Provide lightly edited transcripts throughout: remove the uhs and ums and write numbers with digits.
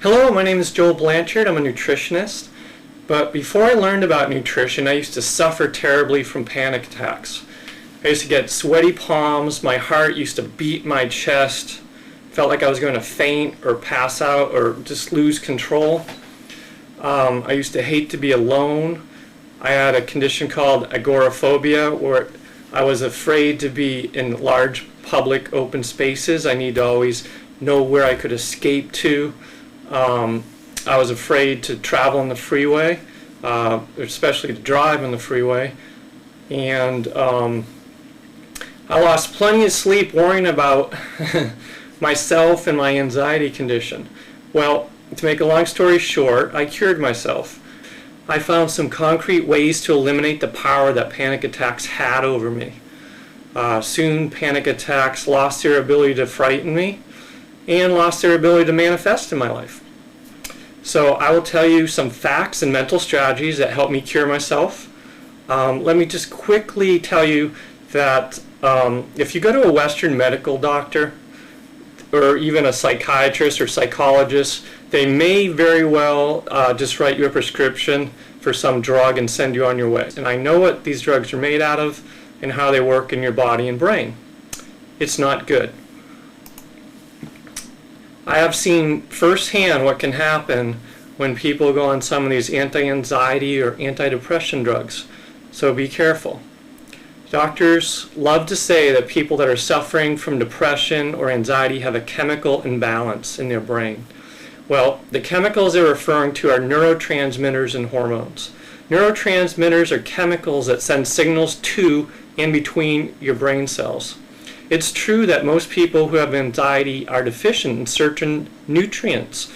Hello, my name is Joel Blanchard. I'm a nutritionist. But before I learned about nutrition, I used to suffer terribly from panic attacks. I used to get sweaty palms, my heart used to beat my chest, felt like I was going to faint or pass out or just lose control. I used to hate to be alone. I had a condition called agoraphobia where I was afraid to be in large public open spaces. I need to always know where I could escape to. I was afraid to travel on the freeway, especially to drive on the freeway. And I lost plenty of sleep worrying about myself and my anxiety condition. Well, to make a long story short, I cured myself. I found some concrete ways to eliminate the power that panic attacks had over me. Soon panic attacks lost their ability to frighten me and lost their ability to manifest in my life. So I will tell you some facts and mental strategies that helped me cure myself. Let me just quickly tell you that if you go to a Western medical doctor or even a psychiatrist or psychologist, they may very well just write you a prescription for some drug and send you on your way. And I know what these drugs are made out of and how they work in your body and brain. It's not good. I have seen firsthand what can happen when people go on some of these anti-anxiety or antidepressant drugs. So be careful. Doctors love to say that people that are suffering from depression or anxiety have a chemical imbalance in their brain. Well, the chemicals they're referring to are neurotransmitters and hormones. Neurotransmitters are chemicals that send signals to and between your brain cells. It's true that most people who have anxiety are deficient in certain nutrients,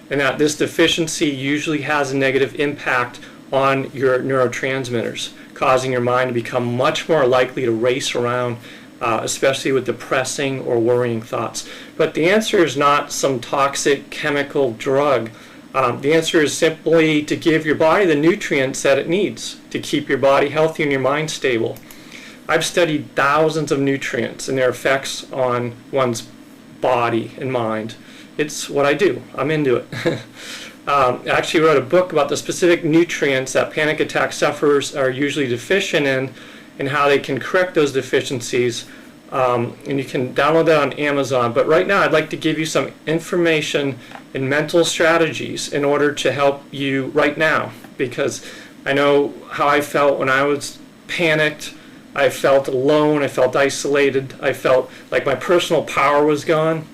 and that this deficiency usually has a negative impact on your neurotransmitters, causing your mind to become much more likely to race around, especially with depressing or worrying thoughts. But the answer is not some toxic chemical drug. The answer is simply to give your body the nutrients that it needs to keep your body healthy and your mind stable. I've studied thousands of nutrients and their effects on one's body and mind. It's what I do. I'm into it. I actually wrote a book about the specific nutrients that panic attack sufferers are usually deficient in and how they can correct those deficiencies. And you can download that on Amazon. But right now I'd like to give you some information and mental strategies in order to help you right now, because I know how I felt when I was panicked. I felt alone, I felt isolated, I felt like my personal power was gone,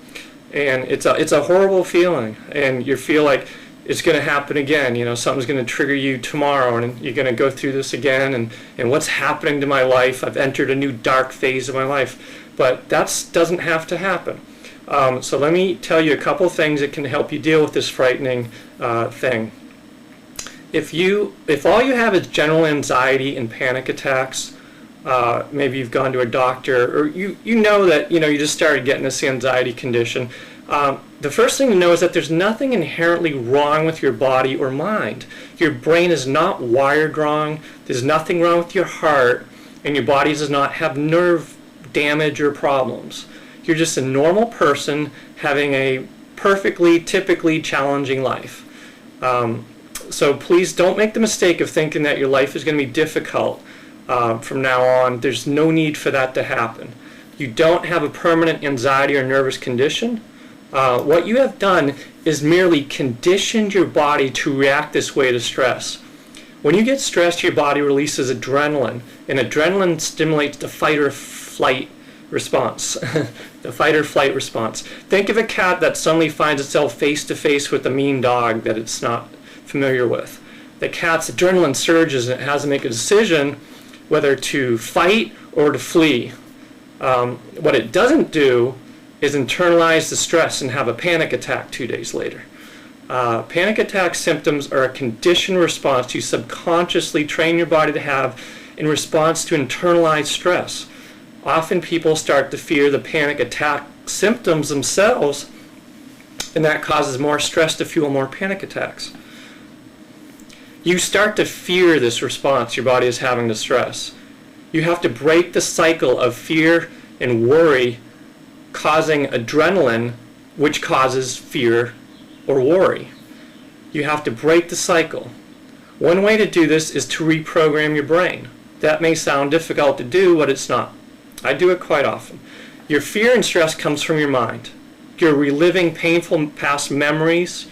and it's a horrible feeling, and you feel like it's going to happen again, something's going to trigger you tomorrow, and you're going to go through this again, and what's happening to my life? I've entered a new dark phase of my life, but that doesn't have to happen. So let me tell you a couple things that can help you deal with this frightening thing. If all you have is general anxiety and panic attacks, maybe you've gone to a doctor, or you know that you just started getting this anxiety condition. The first thing to know is that there's nothing inherently wrong with your body or mind. Your brain is not wired wrong. There's nothing wrong with your heart, and your body does not have nerve damage or problems. You're just a normal person having a perfectly, typically challenging life. So please don't make the mistake of thinking that your life is going to be difficult. From now on. There's no need for that to happen. You don't have a permanent anxiety or nervous condition. What you have done is merely conditioned your body to react this way to stress. When you get stressed, your body releases adrenaline, and adrenaline stimulates the fight or flight response. The fight or flight response. Think of a cat that suddenly finds itself face to face with a mean dog that it's not familiar with. The cat's adrenaline surges and it has to make a decision whether to fight or to flee. What it doesn't do is internalize the stress and have a panic attack 2 days later. Panic attack symptoms are a conditioned response you subconsciously train your body to have in response to internalized stress. Often people start to fear the panic attack symptoms themselves, and that causes more stress to fuel more panic attacks. You start to fear this response your body is having to stress. You have to break the cycle of fear and worry causing adrenaline, which causes fear or worry. You have to break the cycle. One way to do this is to reprogram your brain. That may sound difficult to do, but it's not. I do it quite often. Your fear and stress comes from your mind. You're reliving painful past memories,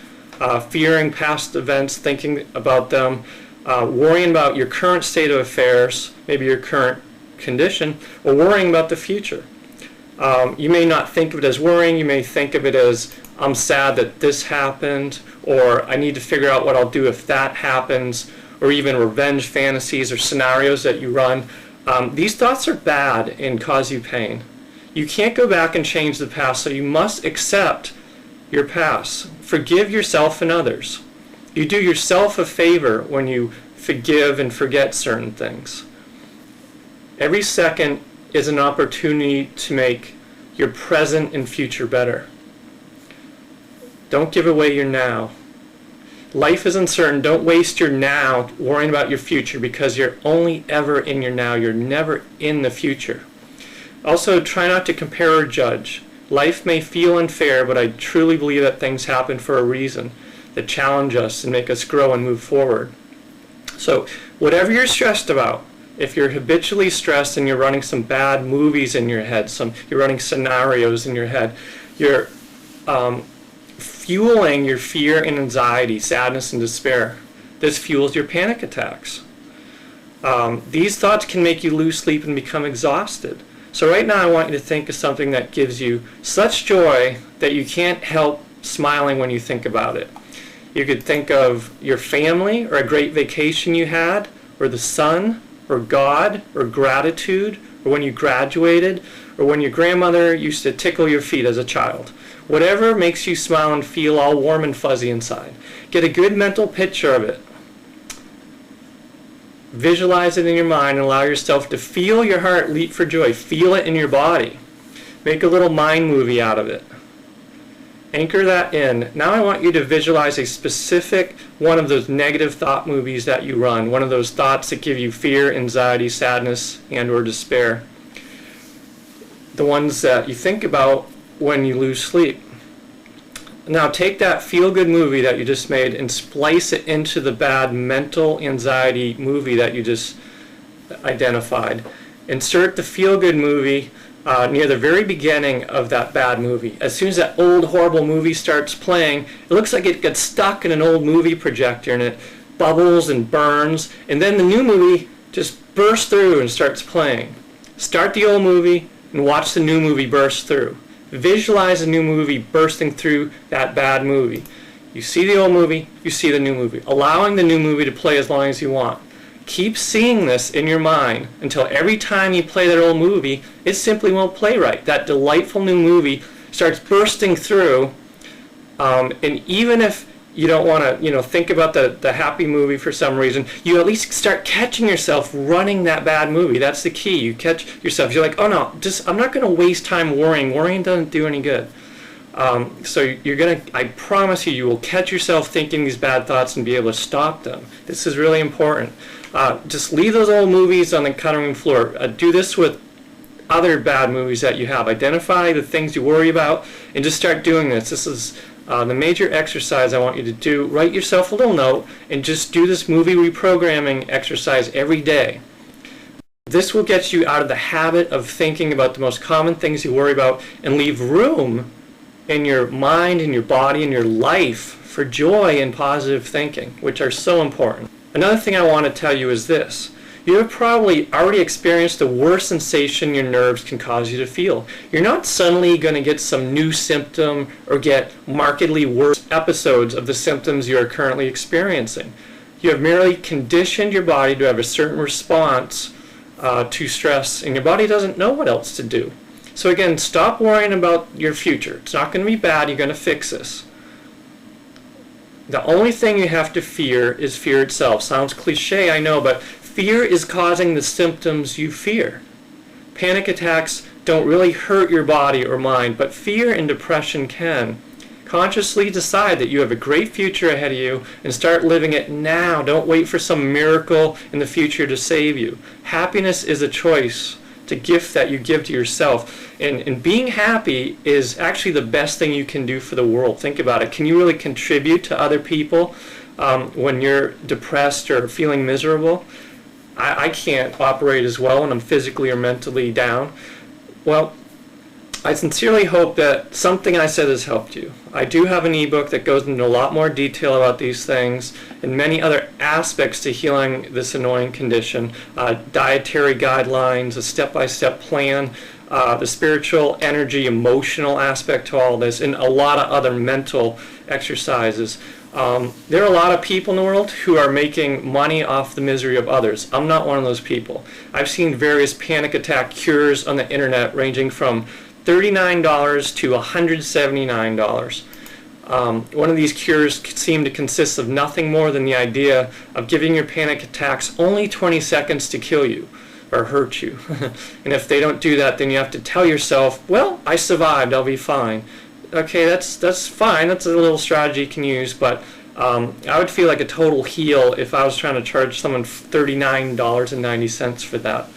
fearing past events, thinking about them, worrying about your current state of affairs, maybe your current condition, or worrying about the future. You may not think of it as worrying. You may think of it as, I'm sad that this happened, or I need to figure out what I'll do if that happens, or even revenge fantasies or scenarios that you run. These thoughts are bad and cause you pain. You can't go back and change the past, so you must accept your past. Forgive yourself and others. You do yourself a favor when you forgive and forget certain things. Every second is an opportunity to make your present and future better. Don't give away your now. Life is uncertain. Don't waste your now worrying about your future, because you're only ever in your now. You're never in the future. Also, try not to compare or judge. Life may feel unfair, but I truly believe that things happen for a reason that challenge us and make us grow and move forward. So, whatever you're stressed about, if you're habitually stressed and you're running some bad movies in your head, you're running scenarios in your head, you're fueling your fear and anxiety, sadness and despair. This fuels your panic attacks. These thoughts can make you lose sleep and become exhausted. So right now I want you to think of something that gives you such joy that you can't help smiling when you think about it. You could think of your family, or a great vacation you had, or the sun, or God, or gratitude, or when you graduated, or when your grandmother used to tickle your feet as a child. Whatever makes you smile and feel all warm and fuzzy inside. Get a good mental picture of it. Visualize it in your mind and allow yourself to feel your heart leap for joy. Feel it in your body. Make a little mind movie out of it. Anchor that in. Now I want you to visualize a specific one of those negative thought movies that you run. One of those thoughts that give you fear, anxiety, sadness, and or despair. The ones that you think about when you lose sleep. Now take that feel-good movie that you just made and splice it into the bad mental anxiety movie that you just identified. Insert the feel-good movie near the very beginning of that bad movie. As soon as that old horrible movie starts playing, it looks like it gets stuck in an old movie projector and it bubbles and burns, and then the new movie just bursts through and starts playing. Start the old movie and watch the new movie burst through. Visualize a new movie bursting through that bad movie. You see the old movie, you see the new movie. Allowing the new movie to play as long as you want. Keep seeing this in your mind until every time you play that old movie, it simply won't play right. That delightful new movie starts bursting through, and even if you don't want to, think about the happy movie for some reason, you at least start catching yourself running that bad movie. That's the key. You catch yourself. You're like, oh no, I'm not going to waste time worrying. Worrying doesn't do any good. So I promise you will catch yourself thinking these bad thoughts and be able to stop them. This is really important. Just leave those old movies on the cutting room floor. Do this with other bad movies that you have. Identify the things you worry about and just start doing this. This is the major exercise I want you to do. Write yourself a little note and just do this movie reprogramming exercise every day. This will get you out of the habit of thinking about the most common things you worry about and leave room in your mind, in your body, in your life for joy and positive thinking, which are so important. Another thing I want to tell you is this. You have probably already experienced the worst sensation your nerves can cause you to feel. You're not suddenly going to get some new symptom or get markedly worse episodes of the symptoms you are currently experiencing. You have merely conditioned your body to have a certain response to stress, and your body doesn't know what else to do. So again, stop worrying about your future. It's not going to be bad. You're going to fix this. The only thing you have to fear is fear itself. Sounds cliche, I know, but fear is causing the symptoms you fear. Panic attacks don't really hurt your body or mind, but fear and depression can. Consciously decide that you have a great future ahead of you and start living it now. Don't wait for some miracle in the future to save you. Happiness is a choice a gift that you give to yourself. And being happy is actually the best thing you can do for the world. Think about it. Can you really contribute to other people when you're depressed or feeling miserable? I can't operate as well when I'm physically or mentally down. Well, I sincerely hope that something I said has helped you. I do have an ebook that goes into a lot more detail about these things and many other aspects to healing this annoying condition. Dietary guidelines, a step-by-step plan, the spiritual, energy, emotional aspect to all this, and a lot of other mental exercises. There are a lot of people in the world who are making money off the misery of others. I'm not one of those people. I've seen various panic attack cures on the internet ranging from $39 to $179. One of these cures seem to consist of nothing more than the idea of giving your panic attacks only 20 seconds to kill you or hurt you. And if they don't do that, then you have to tell yourself, well, I survived, I'll be fine. Okay, that's fine. That's a little strategy you can use, but I would feel like a total heel if I was trying to charge someone $39.90 for that.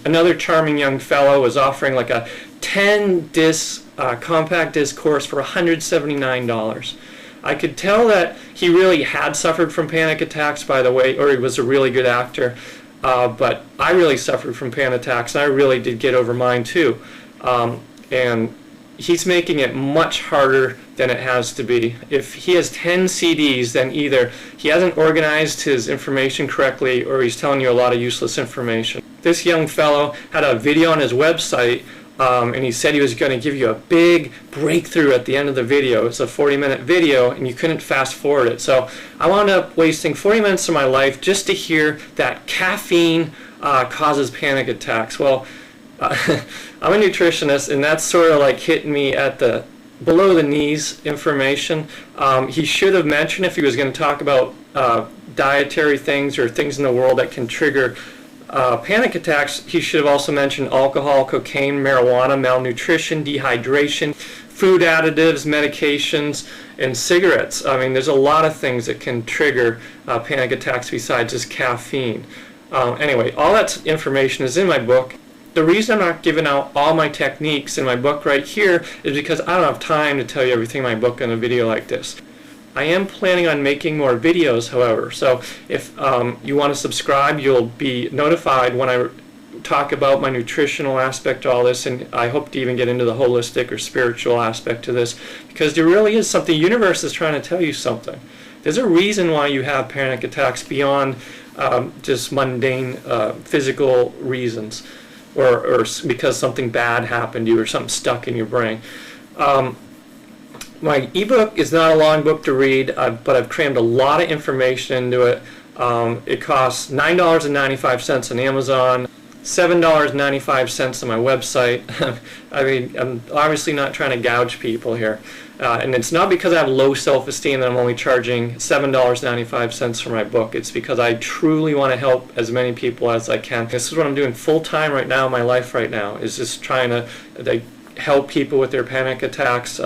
Another charming young fellow was offering like a 10-disc compact disc course for $179. I could tell that he really had suffered from panic attacks, by the way, or he was a really good actor. But I really suffered from panic attacks, and I really did get over mine too. And he's making it much harder than it has to be. If he has 10 CDs, then either he hasn't organized his information correctly or he's telling you a lot of useless information. This young fellow had a video on his website, and he said he was going to give you a big breakthrough at the end of the video. It's a 40-minute video, and you couldn't fast forward it. So I wound up wasting 40 minutes of my life just to hear that caffeine causes panic attacks. Well, I'm a nutritionist, and that's sort of like hitting me at the below the knees information. He should have mentioned, if he was going to talk about dietary things or things in the world that can trigger panic attacks, he should have also mentioned alcohol, cocaine, marijuana, malnutrition, dehydration, food additives, medications, and cigarettes. I mean, there's a lot of things that can trigger panic attacks besides just caffeine. Anyway, all that information is in my book. The reason I'm not giving out all my techniques in my book right here is because I don't have time to tell you everything in my book in a video like this. I am planning on making more videos, however, so if you want to subscribe, you'll be notified when I talk about my nutritional aspect to all this, and I hope to even get into the holistic or spiritual aspect to this, because there really is something. The universe is trying to tell you something. There's a reason why you have panic attacks beyond just mundane physical reasons, or because something bad happened to you or something stuck in your brain. My ebook is not a long book to read, but I've crammed a lot of information into it. It costs $9.95 on Amazon, $7.95 on my website. I mean, I'm obviously not trying to gouge people here. And it's not because I have low self-esteem that I'm only charging $7.95 for my book. It's because I truly want to help as many people as I can. This is what I'm doing full-time right now in my life right now, is just trying to help people with their panic attacks,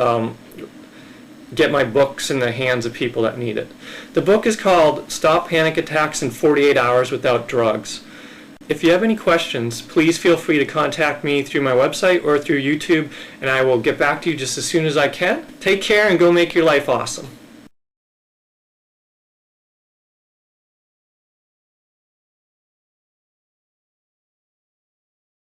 get my books in the hands of people that need it. The book is called Stop Panic Attacks in 48 Hours Without Drugs. If you have any questions, please feel free to contact me through my website or through YouTube, and I will get back to you just as soon as I can. Take care and go make your life awesome.